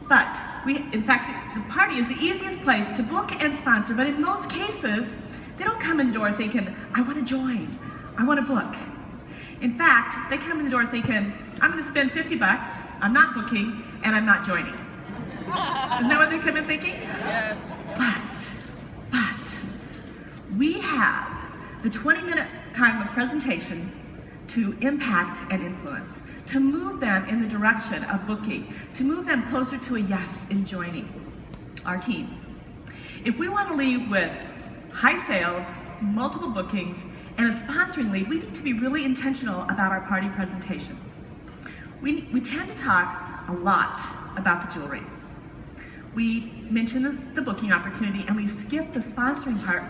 But in fact, the party is the easiest place to book and sponsor, but in most cases, they don't come in the door thinking, I want to join, I want to book. In fact, they come in the door thinking, I'm going to spend 50 bucks, I'm not booking, and I'm not joining. Isn't that what they come in thinking? Yes. But, we have the 20-minute time of presentation to impact and influence, to move them in the direction of booking, to move them closer to a yes in joining our team. If we want to leave with high sales, multiple bookings, and a sponsoring lead, we need to be really intentional about our party presentation. We tend to talk a lot about the jewelry. We mention the booking opportunity, and we skip the sponsoring part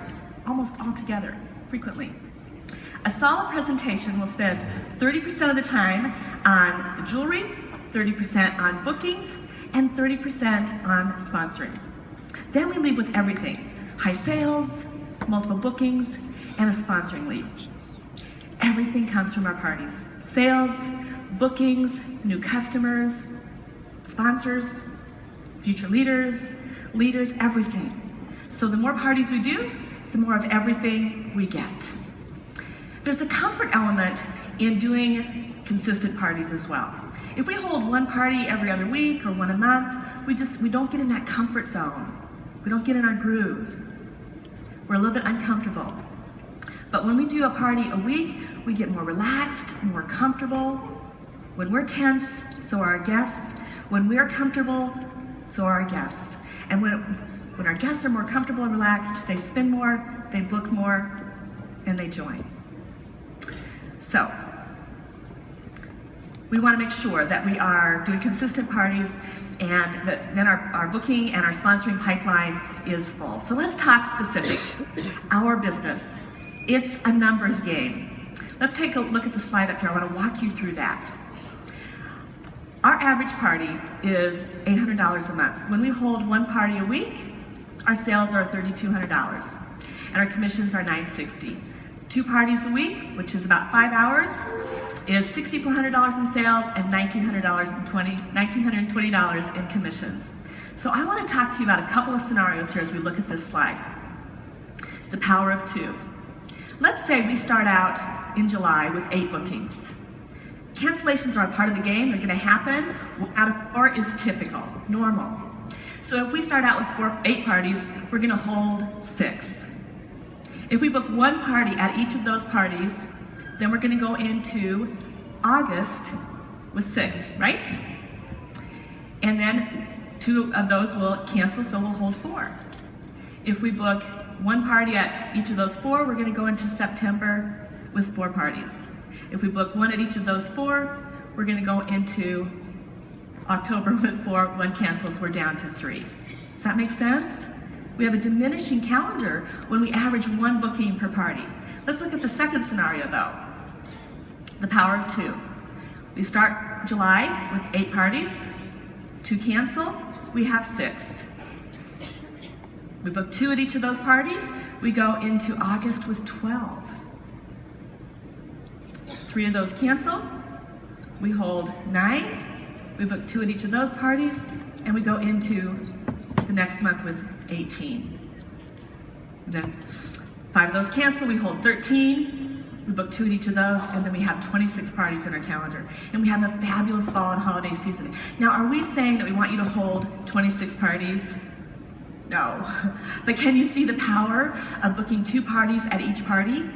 almost altogether, frequently. A solid presentation will spend 30% of the time on the jewelry, 30% on bookings, and 30% on sponsoring. Then we leave with everything: high sales, multiple bookings, and a sponsoring lead. Everything comes from our parties: sales, bookings, new customers, sponsors, future leaders, everything. So the more parties we do, the more of everything we get. There's a comfort element in doing consistent parties as well. If we hold one party every other week or one a month, we don't get in that comfort zone. We don't get in our groove. We're a little bit uncomfortable. But when we do a party a week, we get more relaxed, more comfortable. When we're tense, so are our guests. When we're comfortable, so are our guests. And when our guests are more comfortable and relaxed, they spend more, they book more, and they join. So, we want to make sure that we are doing consistent parties and that then our booking and our sponsoring pipeline is full. So let's talk specifics. Our business, it's a numbers game. Let's take a look at the slide up here. I want to walk you through that. Our average party is $800 a month. When we hold one party a week, our sales are $3,200 and our commissions are $960. 2 parties a week, which is about 5 hours, is $6,400 in sales and $1,920 in commissions. So I want to talk to you about a couple of scenarios here as we look at this slide. The power of 2. Let's say we start out in July with 8 bookings. Cancellations are a part of the game. They're going to happen. 1 out of 4 is typical, normal. So if we start out with 8 parties, we're going to hold 6. If we book 1 party at each of those parties, then we're going to go into August with 6, right? And then 2 of those will cancel, so we'll hold 4. If we book 1 party at each of those 4, we're going to go into September with 4 parties. If we book 1 at each of those 4, we're going to go into October with 4. 1 cancels, we're down to 3. Does that make sense? We have a diminishing calendar when we average 1 booking per party. Let's look at the second scenario though. The power of 2. We start July with 8 parties. 2 cancel, we have 6. We book 2 at each of those parties. We go into August with 12. 3 of those cancel, we hold 9. We book 2 at each of those parties, and we go into the next month with 18. And then 5 of those cancel, we hold 13, we book 2 at each of those, and then we have 26 parties in our calendar. And we have a fabulous fall and holiday season. Now, are we saying that we want you to hold 26 parties? No. But can you see the power of booking 2 parties at each party?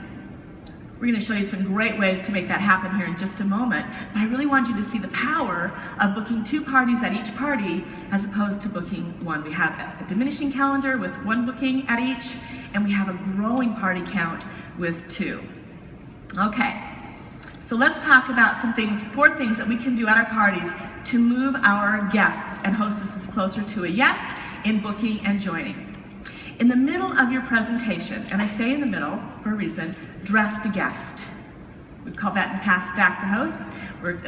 We're going to show you some great ways to make that happen here in just a moment. But I really want you to see the power of booking 2 parties at each party as opposed to booking 1. We have a diminishing calendar with 1 booking at each, and we have a growing party count with 2. Okay, so let's talk about some things, 4 things that we can do at our parties to move our guests and hostesses closer to a yes in booking and joining. In the middle of your presentation, and I say in the middle for a reason, dress the guest. We've called that in the past stack the host. We're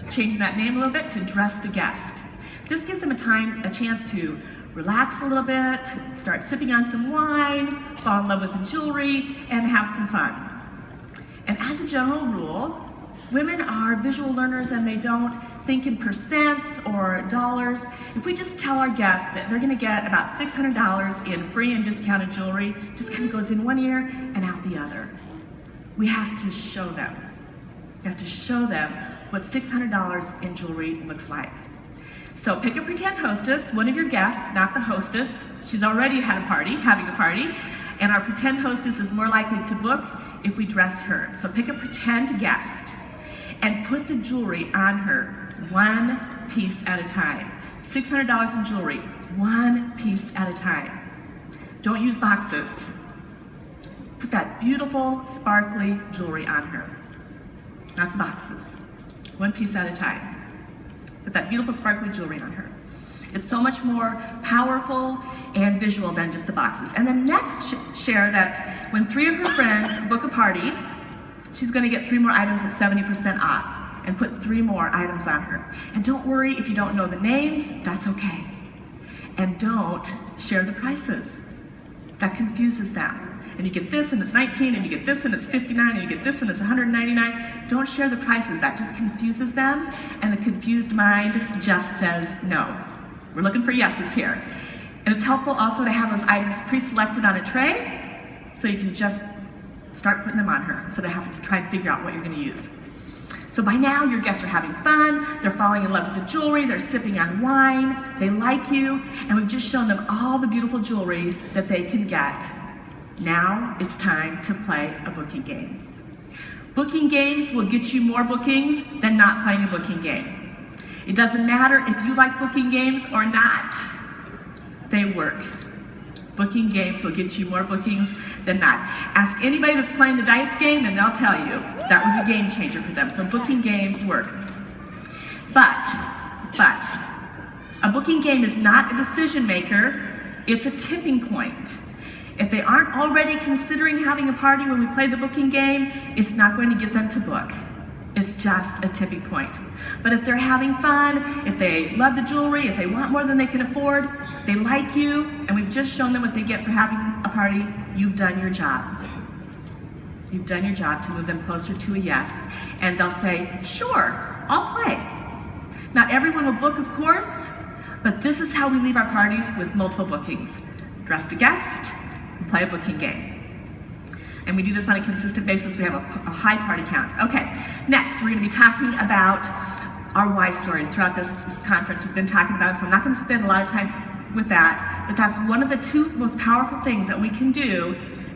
changing that name a little bit to dress the guest. This gives them a chance to relax a little bit, start sipping on some wine, fall in love with the jewelry, and have some fun. And as a general rule, Women are visual learners and they don't think in percents or dollars. If we just tell our guests that they're gonna get about $600 in free and discounted jewelry, just kind of goes in one ear and out the other. We have to show them. We have to show them what $600 in jewelry looks like. So pick a pretend hostess, one of your guests, not the hostess. She's already had a party, having a party, and our pretend hostess is more likely to book if we dress her. So pick a pretend guest and put the jewelry on her one piece at a time. $600 in jewelry, one piece at a time. Don't use boxes. Put that beautiful, sparkly jewelry on her, not the boxes. One piece at a time. Put that beautiful, sparkly jewelry on her. It's so much more powerful and visual than just the boxes. And then next, share that when 3 of her friends book a party, she's gonna get 3 more items at 70% off and put 3 more items on her. And don't worry if you don't know the names, that's okay. And don't share the prices. That confuses them. And you get this and it's 19, and you get this and it's 59, and you get this and it's 199. Don't share the prices, that just confuses them, and the confused mind just says no. We're looking for yeses here. And it's helpful also to have those items pre-selected on a tray, so you can just start putting them on her instead of having to try and figure out what you're gonna use. So by now, your guests are having fun, they're falling in love with the jewelry, they're sipping on wine, they like you, and we've just shown them all the beautiful jewelry that they can get. Now it's time to play a booking game. Booking games will get you more bookings than not playing a booking game. It doesn't matter if you like booking games or not, they work. Booking games will get you more bookings than not. Ask anybody that's playing the dice game and they'll tell you that was a game changer for them. So booking games work. But, a booking game is not a decision maker, it's a tipping point. If they aren't already considering having a party when we play the booking game, it's not going to get them to book. It's just a tipping point. But if they're having fun, if they love the jewelry, if they want more than they can afford, they like you, and we've just shown them what they get for having a party, you've done your job. You've done your job to move them closer to a yes, and they'll say, sure, I'll play. Not everyone will book, of course, but this is how we leave our parties with multiple bookings. Dress the guest, play a booking game. And we do this on a consistent basis. We have a high party count. Okay, next we're gonna be talking about our why stories throughout this conference. We've been talking about them, so I'm not gonna spend a lot of time with that, but that's one of the 2 most powerful things that we can do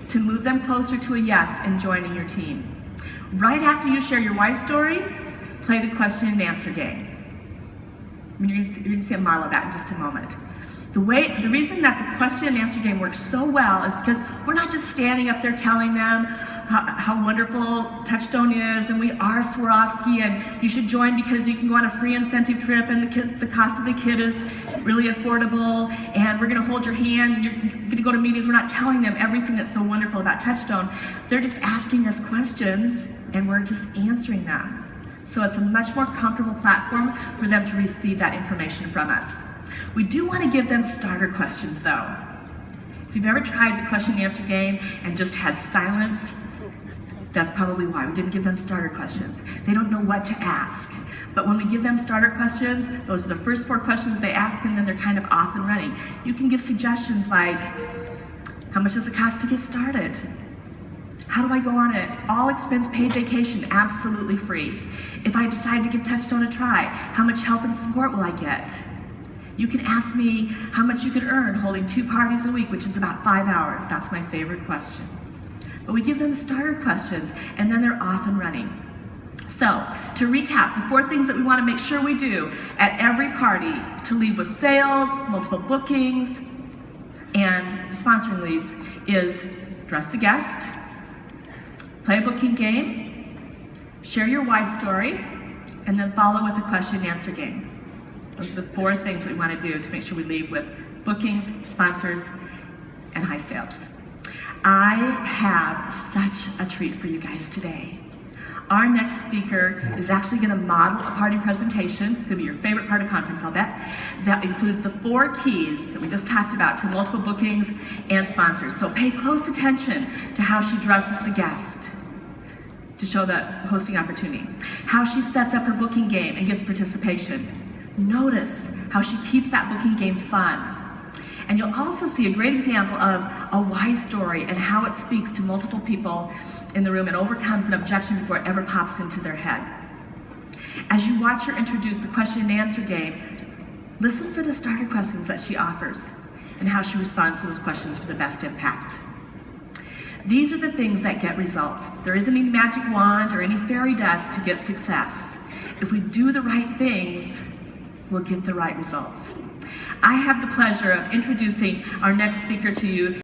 to move them closer to a yes in joining your team. Right after you share your why story, play the question and answer game. You're gonna see a model of that in just a moment. The reason that the question and answer game works so well is because we're not just standing up there telling them how wonderful Touchstone is, and we are Swarovski, and you should join because you can go on a free incentive trip, and the cost of the kit is really affordable, and we're gonna hold your hand, and you're gonna go to meetings. We're not telling them everything that's so wonderful about Touchstone. They're just asking us questions, and we're just answering them. So it's a much more comfortable platform for them to receive that information from us. We do want to give them starter questions though. If you've ever tried the question and answer game and just had silence, that's probably why. We didn't give them starter questions. They don't know what to ask. But when we give them starter questions, those are the first 4 questions they ask, and then they're kind of off and running. You can give suggestions like, how much does it cost to get started? How do I go on an all expense paid vacation absolutely free? If I decide to give Touchstone a try, how much help and support will I get? You can ask me how much you could earn holding 2 parties a week, which is about 5 hours. That's my favorite question. But we give them starter questions, and then they're off and running. So, to recap, the 4 things that we want to make sure we do at every party to leave with sales, multiple bookings, and sponsoring leads is dress the guest, play a booking game, share your why story, and then follow with a question and answer game. Those are the 4 things that we want to do to make sure we leave with bookings, sponsors, and high sales. I have such a treat for you guys today. Our next speaker is actually going to model a party presentation. It's going to be your favorite part of conference, I'll bet. That includes the 4 keys that we just talked about to multiple bookings and sponsors. So pay close attention to how she dresses the guest, to show the hosting opportunity. How she sets up her booking game and gets participation. Notice how she keeps that booking game fun. And you'll also see a great example of a why story and how it speaks to multiple people in the room and overcomes an objection before it ever pops into their head. As you watch her introduce the question and answer game, listen for the starter questions that she offers and how she responds to those questions for the best impact. These are the things that get results. There isn't any magic wand or any fairy dust to get success. If we do the right things, we'll get the right results. I have the pleasure of introducing our next speaker to you.